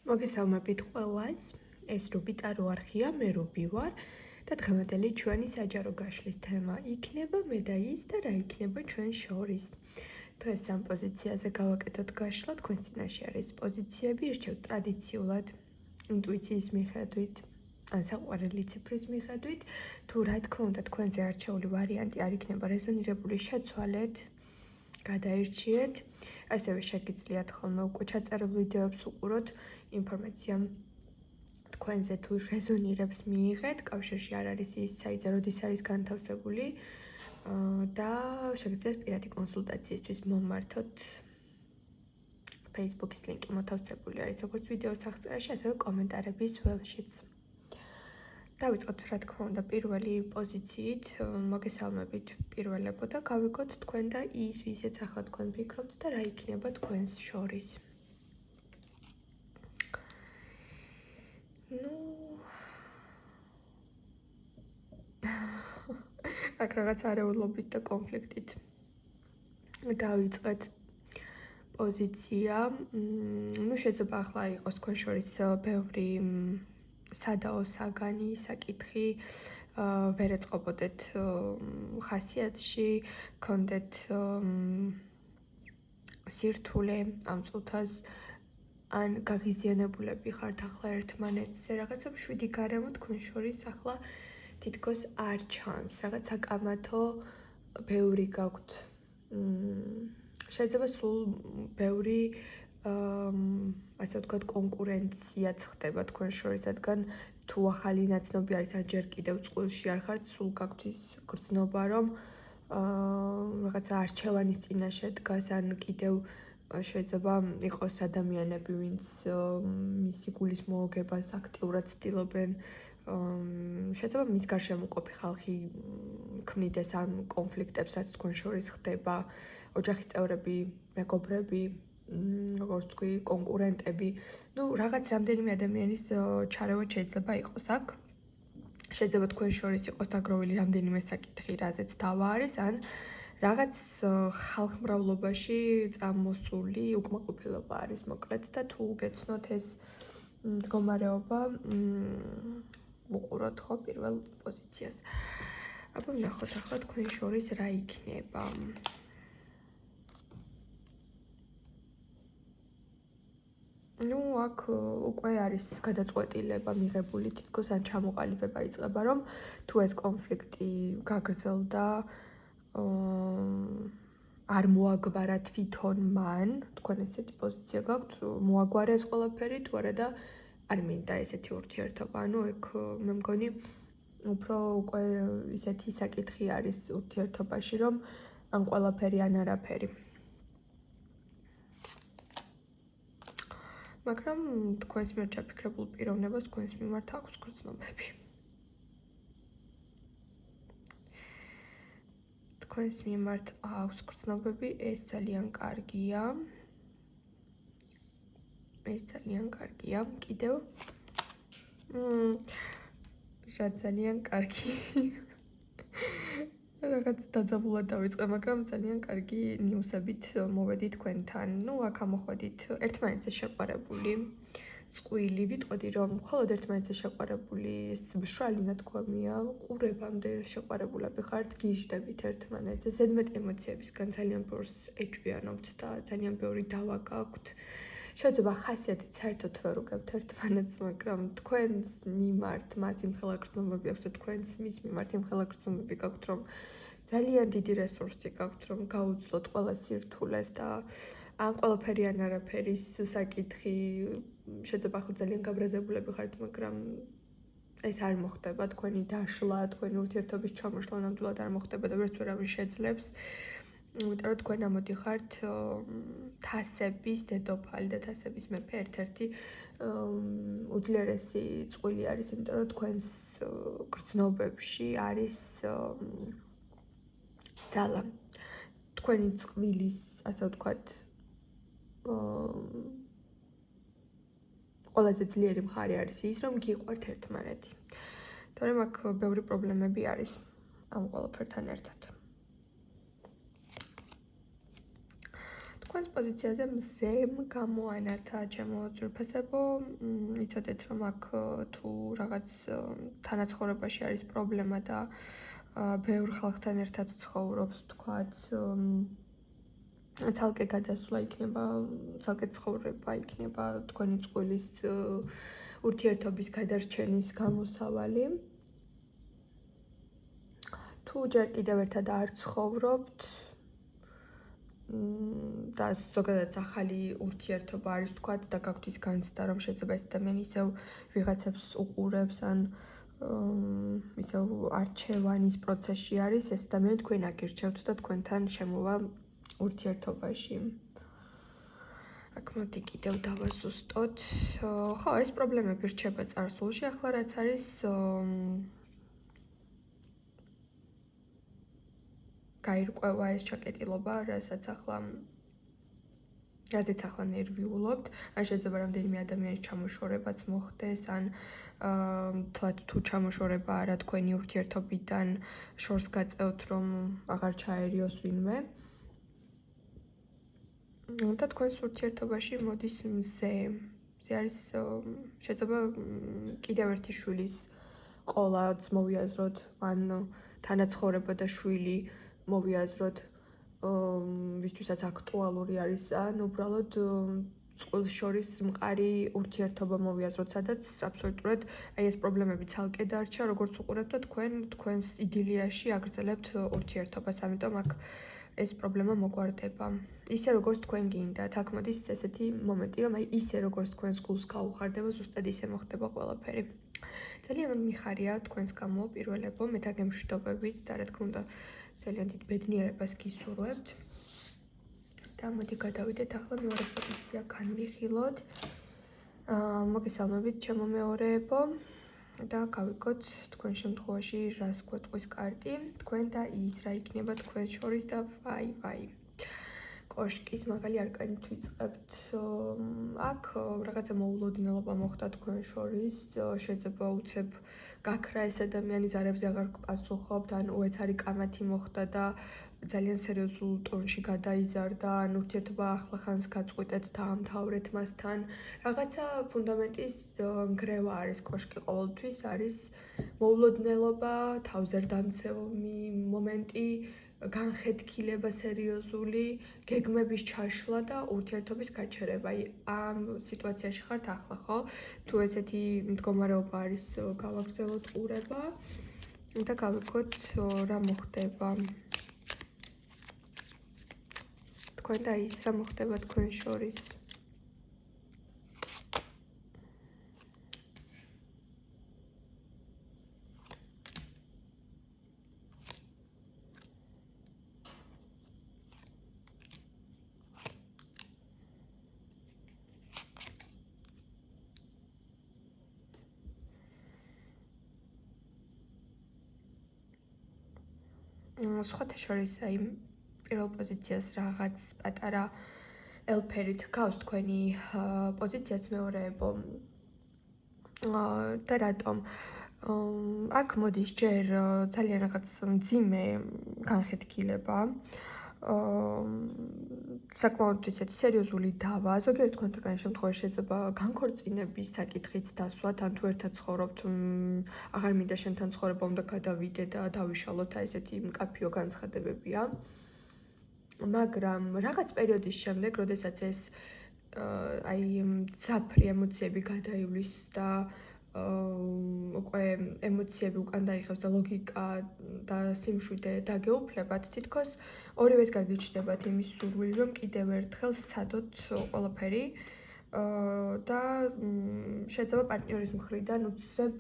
მოგესალმებით ყველას, ეს რუბიტა რო არხია, მე რუბი ვარ და დღევანდელი ჩვენი საჯარო გაშლის თემა იქნება მე და ის და რა იქნება ჩვენ შორის. დღეს ამ პოზიციაზე გავაკეთოთ გაშლა, თქვენ წინაშე არის პოზიციები, ირჩევთ ტრადიციულად, ინტუიციის მიხედვით, ან საყვარელი ციფრის მიხედვით, თუ რა თქმა უნდა თქვენზე არჩეული ვარიანტი არ იქნება რეზონირებული, შეცვალეთ, გადაირჩიეთ, ასევე შეგიძლიათ ხოლმე უკვე ჩაწერილ ვიდეოებს უყუროთ, ინფორმაცია თქვენზე თუ რეზონირებს მიიღეთ, კავშირში არ არის ის საიტზე, როდის არის განთავსებული და შეგიძლიათ პირადი კონსულტაციისთვის მომმართოთ. Facebook-ის ლინკი მოთავსებული არის როგორც ვიდეოს აღწერაში, ასევე კომენტარების ველშიც. დავიწყოთ რა თქმა უნდა პირველი პოზიციით, მოგესალმებით პირველებო და გავიგოთ თქვენ და ის, ვისაც ახლა თქვენ ფიქრობთ და რა იქნება თქვენს შორის. აქ რაღაც არეულობით და კონფლიქტით დავიწყეთ პოზიცია. შეიძლება ახლა იყოს თქვენ შორის ბევრი სადაო საგანი, საკითხი, ვერ ეწყობოდეთ ხასიათში, გქონდეთ სირთულე ამ წუთას, ან გაღიზიანებულები ხართ ახლა ერთმანეთზე, რაღაცა მშვიდი გარემო თქვენ შორის ახლა თითქოს არ ჩანს, რაღაც საკამათო ბევრი გაქვთ. შეიძლება სულ ბევრი ასე ვთქვათ კონკურენციაც ხდება თქვენ შორის, რადგან თუ ახალი ნაცნობი არის, ან ჯერ კიდევ წყვილში არ ხართ, სულ გაქვთ ის გრძნობა, რომ რაღაცა არჩევანის წინაშე დგას, ან კიდევ შეიძლება იყოს ადამიანები, ვინც მისი გულის მოოგებას აქტიურად ცდილობენ, შეიძლება მის გარშემო მყოფი ხალხი ქმნიდეს ამ კონფლიქტებსაც თქვენ შორის ხდება, ოჯახის წევრები, მეგობრები, როგორც თქვი, კონკურენტები, რაღაც რამდენიმე ადამიანის ჩარევა შეიძლება იყოს აქ. შეიძლება თქვენ შორის იყოს დაგროვილი რამდენიმე საკითხი, რაზეც დავა არის, ან რაღაც ხალხმრავლობაში წამოსული უკმაყოფილება არის მოკლედ და თუ გეცნოთ ეს მდგომარეობა, უყუროთ ხო პირველ პოზიციას. აბა ვნახოთ ახლა თქვენ შორის რა იქნება. აქ უკვე არის გადაწყვეტილება მიღებული, თითქოს ან ჩამოყალიბება იწყება, რომ თუ ეს კონფლიქტი გაგრძელდა, არ მოაგვარა თვითონ მან, თქვენ ესეთი პოზიცია გაქვთ, მოაგვარა ეს ყველაფერი, თუ არა და არ მინდა ესეთი ურთიერთობა. ეგ მე მგონი უფრო უკვე ისეთი საკითხი არის ურთიერთობაში, რომ ან ყველაფერი ან არაფერი. მაგრამ თქვენს მიერ ჩაფიქრებულ პიროვნებას თქვენს მიმართ აქვს გრძნობები. თქვენს მიმართ აქვს გრძნობები, ეს ძალიან კარგია. ეს ძალიან კარგია. კიდევ რა ძალიან კარგი. რაღაც დაძაბულად დავიწყე, მაგრამ ძალიან კარგი ნიუსებით მოვედი თქვენთან. აქ ამოხვედით ერთმანეთზე შეყვარებული, წყვილი, ვიტყოდი რომ მხოლოდ ერთმანეთზე შეყვარებული, ეს მშრალი ნათქვამია, ყურებამდე შეყვარებულები ხართ, გიჟდებით ერთმანეთზე, ზედმეტი ემოციებისგან ძალიან ბევრს ეჭვიანობთ და ძალიან ბევრი დავა გაქვთ. შეიძლება ხასიათით საერთოდ ვერ უგებთ ერთმანეთს, მაგრამ თქვენს მიმართ მას იმხელა გრძნობები აქვს და თქვენს მის მიმართ იმხელა გრძნობები გაქვთ, რომ ძალიან დიდი რესურსი გაქვთ, რომ გაუძლოთ ყველა სირთულეს და ან ყველაფერი ან არაფერის საკითხი, შეიძლება ახლა ძალიან გაბრაზებულები ხართ, მაგრამ ეს არ მოხდება, თქვენი დაშლა, თქვენი ურთიერთობის ჩამოშლა ნამდვილად არ მოხდება და ვერც ვერავინ შეძლებს. იმიტომ რომ თქვენ ამოდიხართ თასების დედოფალი და თასების მეფე, ერთ-ერთი უძლიერესი წყვილი არის, იმიტომ რომ თქვენს გრძნობებში არის ძალა. თქვენი წყვილის, ასე ვთქვათ, ყველაზე ძლიერი მხარე არის ის, რომ გიყვართ ერთმანეთი. თორემ აქ ბევრი პრობლემები არის ამ ყველაფერთან ერთად. თქვენს პოზიციაზე მზემ გამოანათა ჩემო ძვირფასებო, იცოდეთ რომ აქ თუ რაღაც თანაცხოვრებაში არის პრობლემა და ბევრ ხალხთან ერთად ცხოვრობს, თქვათ, ცალკე გადასვლა იქნება, ცალკე ცხოვრება იქნება თქვენი წყვილის ურთიერთობის გადარჩენის გამოსავალი. თუ ჯერ კიდევ ერთად არ ცხოვრობთ და ზოგადად ახალი ურთიერთობა არის თქვათ და გაქვთ ის განცდა რომ შეიძლება ეს ადამიანი ისევ ვიღაცებს უყურებს ან ისევ არჩევანის პროცესში არის, ეს ადამიანი თქვენ აგირჩევთ და თქვენთან შემოვა ურთიერთობაში. აქ მოდი კიდევ დავაზუსტოთ. ხო, ეს პრობლემები რჩება წარსულში, ახლა რაც არის გაირკვევა ეს ჩაკეტილობა, რაზეც ახლა ნერვიულობთ, ან შეიძლება რამდენიმე ადამიანის ჩამოშორებაც მოხდეს, ან თლად თუ ჩამოშორება არა თქვენი ურთიერთობიდან შორს გაწევთ, რომ აღარ ჩაერიოს ვინმე. და თქვენს ურთიერთობაში მოდის მზე. მზე არის შეიძლება კიდევ ერთი შვილის ყოლაც მოვიაზროთ, ან თანაცხოვრება და შვილი მოვიაზროთ, ვისთვისაც აქტუალური არის, ან უბრალოდ წყვილს შორის მყარი ურთიერთობა მოვიაზროთ, სადაც აბსოლუტურად აი ეს პრობლემები ცალკე დარჩა, როგორც უყურებთ და თქვენს იდილიაში აგრძელებთ ურთიერთობას, ამიტომ აქ ეს პრობლემა მოგვარდება. ისე როგორც თქვენ გინდათ, აქ მოდის ესეთი მომენტი, რომ აი ისე როგორც თქვენს გულს გაუხარდება, ზუსტად ისე მოხდება ყველაფერი. ძალიან მიხარია თქვენს გამო პირველებო, მე დაგემშვიდობებით და რა თქმა უნდა ძალიან დიდ ბედნიერებას გისურვებთ. და მოდი გადავიდეთ ახლა მეორე პოზიცია განვიხილოთ. მოგესალმებით ჩემო მეორეებო და გავიგოთ თქვენ შემთხვევაში რას გვეტყვის კარტი, თქვენ და ის რა იქნება თქვენ შორის და ვაი. კოშკის მაგალი არკანით ვიწყებთ. აქ რაღაცა მოულოდნელობა მოხდა თქვენ შორის, შეიძლება უცებ გაქრა ეს ადამიანი, ზარებზე აღარ გპასუხობთ, ან უეცარი კამათი მოხდა და ძალიან სერიოზულ ტონში გადაიზარდა, ან ურთიერთობა ახლა ხანს გაწყვეტეთ დაამთავრეთ მასთან. რაღაცა ფუნდამენტის ნგრევა არის კოშკი ყოველთვის, არის მოულოდნელობა, თავზერდამცემი მომენტი, განხეთქილება სერიოზული, გეგმების ჩაშლა და ურთიერთობის გაჩერება. ამ სიტუაციაში ხართ ახლა, ხო? თუ ესეთი მდგომარეობა არის, გავაგრძელოთ ყურება და გავიგოთ რა მოხდება. თქვენ და ის რა მოხდება თქვენ შორის. სხვათა შორის აი პირველ პოზიციას რაღაც პატარა ელფერით გავს თქვენი პოზიციაც მეორეებო. და რატომ? აქ მოდის ჯერ ძალიან რაღაც მძიმე განხეთქილება. საკმაოდ ისეთი სერიოზული დავა, ზოგიერთ თქვენთაგან შემთხვევაში შეიძლება განქორწინების საკითხიც დასვათ, ან თუ ერთად ცხოვრობთ, აღარ მინდა შენთან ცხოვრება, უნდა გადავიდე და დავიშალოთ, აი ესეთი მკაფიო განცხადებებია. მაგრამ რაღაც პერიოდის შემდეგ, როდესაც ეს აი მძაფრი ემოციები გადაივლის და უკვე ემოციები უკან დაიხევს და ლოგიკა და სიმშვიდე დაგეუფლებათ, თითქოს ორივეს გაგიჩნდებათ იმის სურვილი, რომ კიდევ ერთხელ სცადოთ ყველაფერი და შეიძლება პარტნიორის მხრიდან უცებ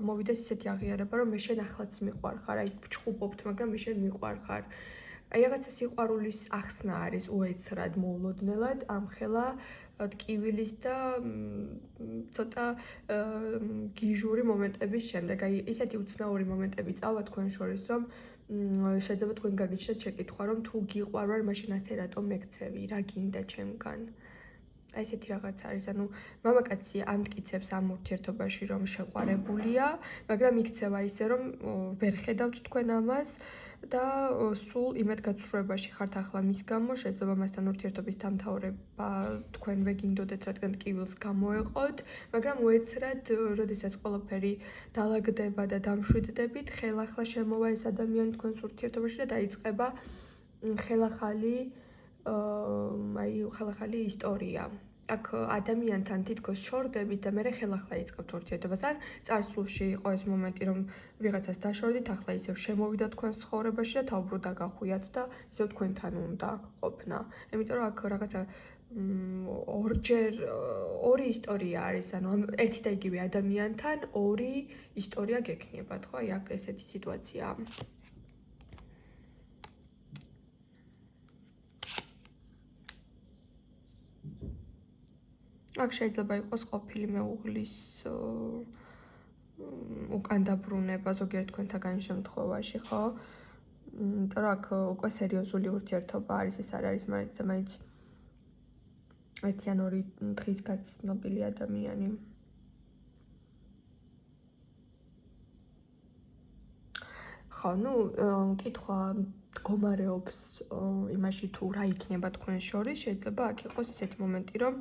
მოვიდეს ისეთი აღიარება, რომ მე შენ ახლაც მიყვარხარ, აი ვჩხუბობთ, მაგრამ მე შენ მიყვარხარ. აი რაღაცა სიყვარულის ახსნა არის უეცრად მოულოდნელად, ამხელა ტკივილის და ცოტა გიჟური მომენტების შემდეგ. აი ისეთი უცნაური მომენტები წავა თქვენ შორის, რომ შეიძლება თქვენ გაგიჩნდეთ შეკითხვა, რომ თუ გიყვარ ვარ, მაშინ ასე რატომ მეკცევი, რა გინდა ჩემგან. აი ესეთი რაღაც არის, ანუ მამაკაცი ამტკიცებს ამ ურთიერთობაში, რომ შეყვარებულია, მაგრამ იქცევა ისე, რომ ვერ ხედავთ თქვენ ამას. და სულ იმედ გაცხრუებაში ხართ ახლა მის გამო, შეიძლება მასთან ურთიერთობის დამთავრება თქვენვე გინდოდეთ, რადგან ტკივილს გამოეყოთ, მაგრამ უეცრად, როდესაც ყველაფერი დაალაგდება და დამშვიდდებით, ხელახლა შემოვა ეს ადამიანი თქვენს ურთიერთობაში და დაიწყება ხელახალი ისტორია. აქ ადამიანთან თითქოს შორდებით და მერე ხელახლა იწყებთ ურთიერთობას. ან წარსულში იყო ეს მომენტი, რომ ვიღაცას დაშორდით, ახლა ისევ შემოვიდა თქვენს ცხოვრებაში და თავბრუ დაგახვიათ და ისევ თქვენთან უნდა ყოფნა. იმიტომ რომ აქ რაღაცა ორი ისტორია არის, ანუ ერთი და იგივე ადამიანთან ორი ისტორია გექნებათ, ხო? აი აქ ესეთი სიტუაციაა. აქ შეიძლება იყოს ყოფილი მეუღლის უკან დაბრუნება ზოგიერთ თქვენთაგან შემთხვევაში, ხო? იმიტომ რომ აქ უკვე სერიოზული ურთიერთობა არის, ეს არ არის მაინც ერთი ან ორი დღის გაცნობილი ადამიანი. ხო, კითხვა მდგომარეობს იმაში თუ რა იქნება თქვენ შორის, შეიძლება აქ იყოს ისეთი მომენტი, რომ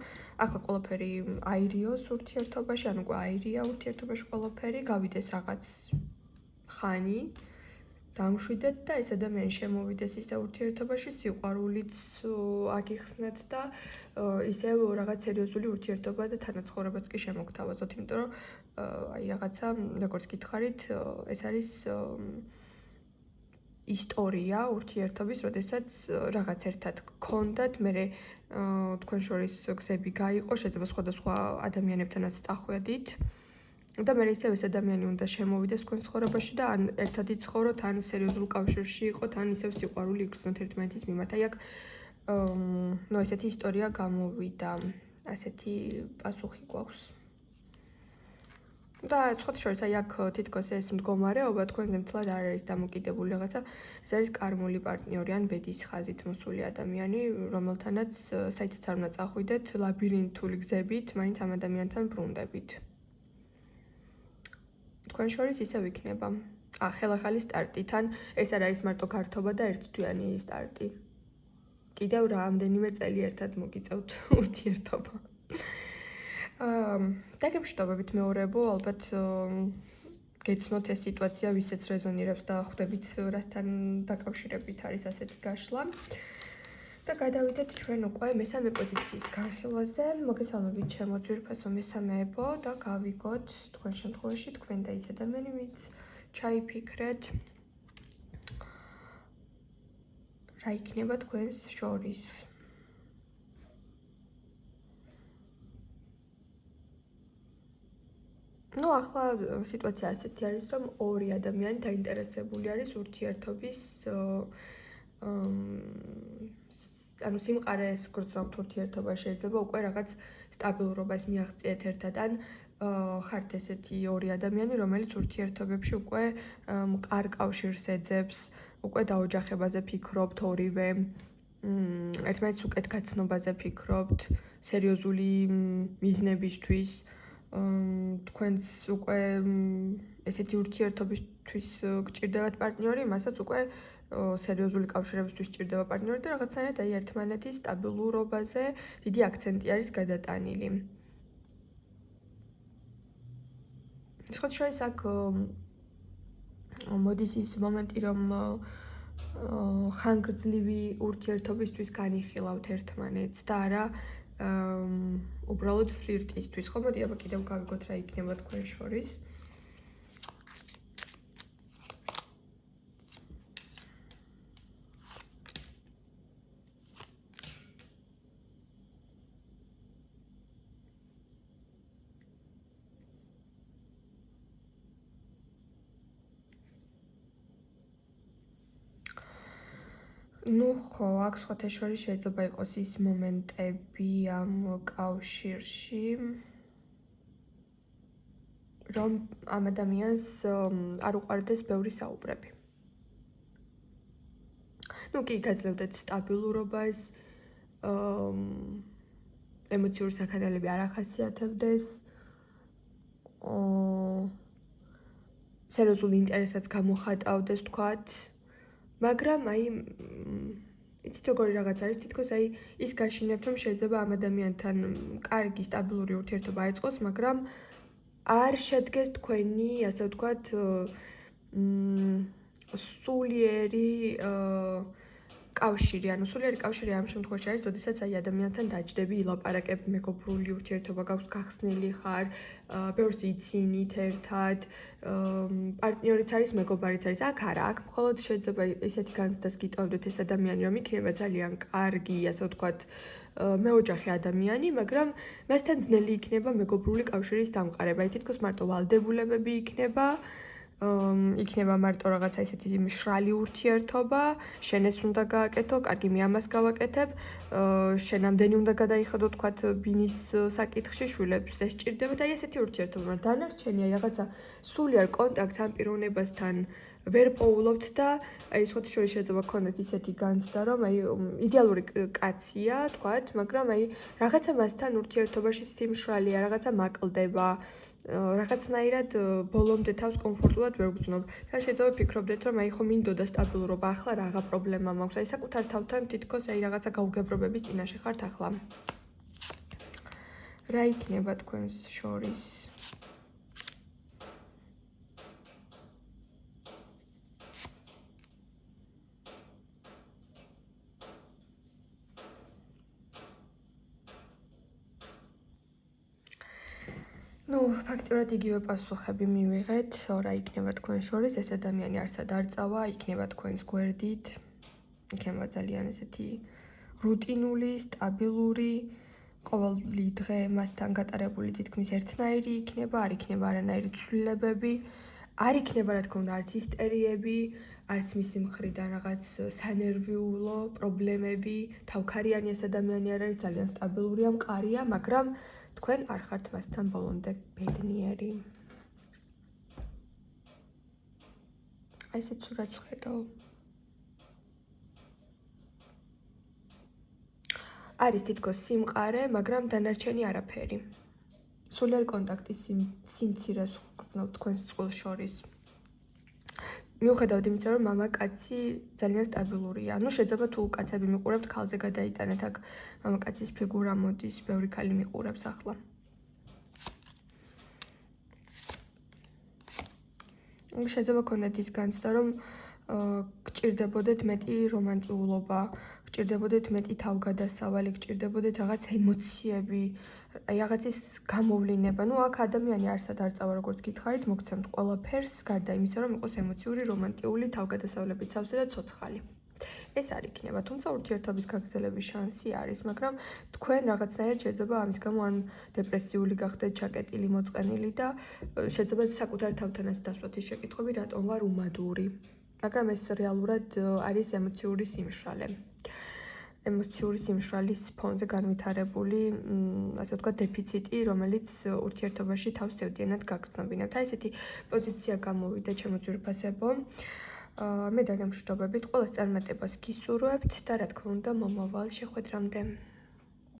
ახლა ყველაფერი აირიოს ურთიერთობაში, ანუ უკვე აირია ურთიერთობაში ყველაფერი, გავიდეს რაღაც ხანი, დამშვიდეთ და ეს ადამიანი შემოვიდეს ისე ურთიერთობაში, სიყვარულიც აგიხსნათ და ისევ რაღაც სერიოზული ურთიერთობა და თანაცხოვრებაც კი შემოგთავაზოთ, იმიტომ რომ აი რაღაცა, როგორც გითხარით, ეს არის ისტორია ურთიერთობის, როდესაც რაღაც ერთად გქონდათ, მერე თქვენ შორის გზები გაიყო, შეიძლება სხვადასხვა ადამიანებთანაც წახვედით და მერე ისევ ეს ადამიანი უნდა შემოვიდეს თქვენ ცხოვრებაში და ან ერთად იცხოვროთ, ან სერიოზულ კავშირში იყოთ, ან ისევ სიყვარული იგრძნოთ ერთმანეთის მიმართ. აი აქ ესეთი ისტორია გამოვიდა, ასეთი პასუხი გვაქვს. და სხვათა შორის აი აქ თითქოს ეს მდგომარეობა თქვენზე მთლად არ არის დამოკიდებული რაღაცა, ეს არის კარმული პარტნიორი ან ბედის ხაზით მოსული ადამიანი, რომელთანაც საითაც არ უნდა წახვიდეთ ლაბირინთული გზებით, მაინც ამ ადამიანთან ბრუნდებით. თქვენ შორის ისევ იქნება. ხელახალი სტარტი, თან ეს არ არის მარტო გართობა და ერთთვიანი სტარტი. კიდევ რამდენიმე წელი ერთად მოგიწევთ ურთიერთობა. დაგემშვიდობებით მეორეებო, ალბათ გეცნოთ ეს სიტუაცია, ვისაც რეზონირებს და ხვდებით რასთან დაკავშირებით არის ასეთი გაშლა. და გადავიდეთ ჩვენ უკვე მესამე პოზიციის განხილვაზე. მოგესალმებით ჩემო ძვირფასო მესამეებო და გავიგოთ თქვენ შემთხვევაში თქვენ და ის ადამიანი, ვინც ჩაიფიქრეთ რა იქნება თქვენს შორის. ახლა სიტუაცია ასეთი არის, რომ ორი ადამიანი დაინტერესებული არის ურთიერთობის ანუ სიმყარეს გრძნობთ ურთიერთობა, შეიძლება უკვე რაღაც სტაბილურობას მიაღწიეთ ერთად, ან ხართ ესეთი ორი ადამიანი, რომელიც ურთიერთობებში უკვე მყარ კავშირს ეძებს, უკვე დაოჯახებაზე ფიქრობთ ორივე, ერთმანეთს უკეთ გაცნობაზე ფიქრობთ, სერიოზული მიზნებისთვის, თქვენს უკვე ესეთი ურთიერთობისთვის გჭირდებათ პარტნიორი, მასაც უკვე სერიოზული კავშირებისთვის სჭირდება პარტნიორი და რაღაცნაირად აი ერთმანეთის სტაბილურობაზე დიდი აქცენტი არის გადატანილი. სხვათა შორის აქ მოდის ის მომენტი, რომ ხანგრძლივი ურთიერთობისთვის განიხილავთ ერთმანეთს და არა უბრალოდ ფლირტისთვის. ხო, მოდი აბა კიდევ გავიგოთ რა იქნება თქვენ შორის. ხო, აქ სხვათა შორის შეიძლება იყოს ის მომენტები ამ კავშირში, რომ ამ ადამიანს არ უყვარდეს ბევრი საუბრები. კი, გაძლევდეთ სტაბილურობას, ემოციური საქანელები არ ახასიათებდეს, სერიოზული ინტერესაც გამოხატავდეს, თქვათ, მაგრამ აი იცით როგორი რაღაც არის, თითქოს აი ის გაშინებთ, რომ შეიძლება ამ ადამიანთან კარგი სტაბილური ურთიერთობა აიწყოს, მაგრამ არ შედგეს თქვენი, ასე ვთქვათ, სულიერი კავშირი, ანუ სულიერი კავშირი ამ შემთხვევაში არის, როდესაც აი ადამიანთან დაჯდები, ილაპარაკებ, მეგობრული ურთიერთობა გაქვს, გახსნილი ხარ, ბევრს იცინით ერთად, პარტნიორიც არის, მეგობარიც არის. აქ არა, აქ მხოლოდ შეიძლება ესეთი განცდას გიტოვებდეთ ეს ადამიანი, რომ იქნება ძალიან კარგი, ასე ვთქვათ, მეოჯახე ადამიანი, მაგრამ მასთან ძნელი იქნება მეგობრული კავშირის დამყარება. აი თითქოს მარტო ვალდებულებები იქნება მარტო რაღაცა ესეთი მშრალი ურთიერთობა, შენ ეს უნდა გააკეთო, კარგი მე ამას გავაკეთებ, შენ ამდენი უნდა გადაიხადო თქვათ ბინის საკითხში, შვილებს ეს სჭირდება და აი ესეთი ურთიერთობა, დანარჩენი აი რაღაცა სულიერ კონტაქტს ამ პიროვნებასთან ვერ პოულობთ და აი სხვათა შორის შეიძლება გქონდეთ ისეთი განცდა, რომ აი იდეალური კაცია, თქვათ, მაგრამ აი რაღაცა მასთან ურთიერთობაში სიმშრალეა, რაღაცა მაკლდება, რაღაცნაირად ბოლომდე თავს კომფორტულად ვერ გრძნობ. თან შეიძლება ფიქრობდეთ, რომ აი ხო მინდოდა სტაბილურობა, ახლა რაღა პრობლემა მაქვს. აი საკუთარ თავთან თითქოს აი რაღაცა გაუგებრობების წინაშე ხართ ახლა. რა იქნება თქვენს შორის? ნუ, ფაქტიურად იგივე პასუხები მივიღეთ, რა იქნება თქვენ შორის, ეს ადამიანი არსად არ წავა, იქნება თქვენს გვერდით, იქნება ძალიან ესეთი რუტინული, სტაბილური, ყოველი დღე მასთან გატარებული თითქმის ერთნაირი იქნება, არ იქნება არანაირი ცვლილებები, არ იქნება რა თქმა უნდა არც ისტერიები, არც მისი მხრიდან რაღაც სანერვიულო პრობლემები, თავქარიანი ეს ადამიანი არ არის, ძალიან სტაბილურია, მყარია, მაგრამ თქვენ არ ხართ მასთან ბოლომდე ბედნიერი. აი ესეთ სურათს ვხედავ. არის თითქოს სიმყარე, მაგრამ დანარჩენი არაფერი. სულიერ კონტაქტის სიმცირეს გრძნობ თქვენს წყვილს შორის. მიუხედავად იმისა, რომ მამაკაცი ძალიან სტაბილურია. ანუ შეიძლება თუ კაცები მიყურებთ, ქალზე გადაიტანეთ, აქ მამაკაცის ფიგურა მოდის, ბევრი ქალი მიყურებს ახლა. შეიძლება გქონდეთ ის განცდა, რომ გჭირდებოდეთ მეტი რომანტიულობა, გჭირდებოდეთ მეტი თავგადასავალი, გჭირდებოდეთ რაღაც ემოციები, აი რაღაცის გამოვლინება. ნუ აქ ადამიანი არსად არ წავა, როგორც გითხარით, მოგცემთ ყველაფერს, გარდა იმისა, რომ იყოს ემოციური, რომანტიული, თავგადასავლებით სავსე და ცოცხალი. ეს არ იქნება, თუმცა ურთიერთობის გაგრძელების შანსი არის, მაგრამ თქვენ რაღაცნაირად შეიძლება ამის გამო ან დეპრესიული გახდეთ, ჩაკეტილი, მოწყენილი და შეიძლება საკუთარ თავთანაც დასვათ ის შეკითხვები, რატომ ვარ უმადური. მაგრამ ეს რეალურად არის ემოციური სიმშრალე. ემოციური სიმშრალის ფონზე განვითარებული, ასე ვთქვათ, დეფიციტი, რომელიც ურთიერთობაში თავს სევდიანად გაგრძნობინებთ. აი ესეთი პოზიცია გამოვიდა ჩემო ძვირფასებო. მე დაგემშვიდობებით, ყველას წარმატებას გისურვებთ და რა თქმა უნდა, მომავალ შეხვედრამდე.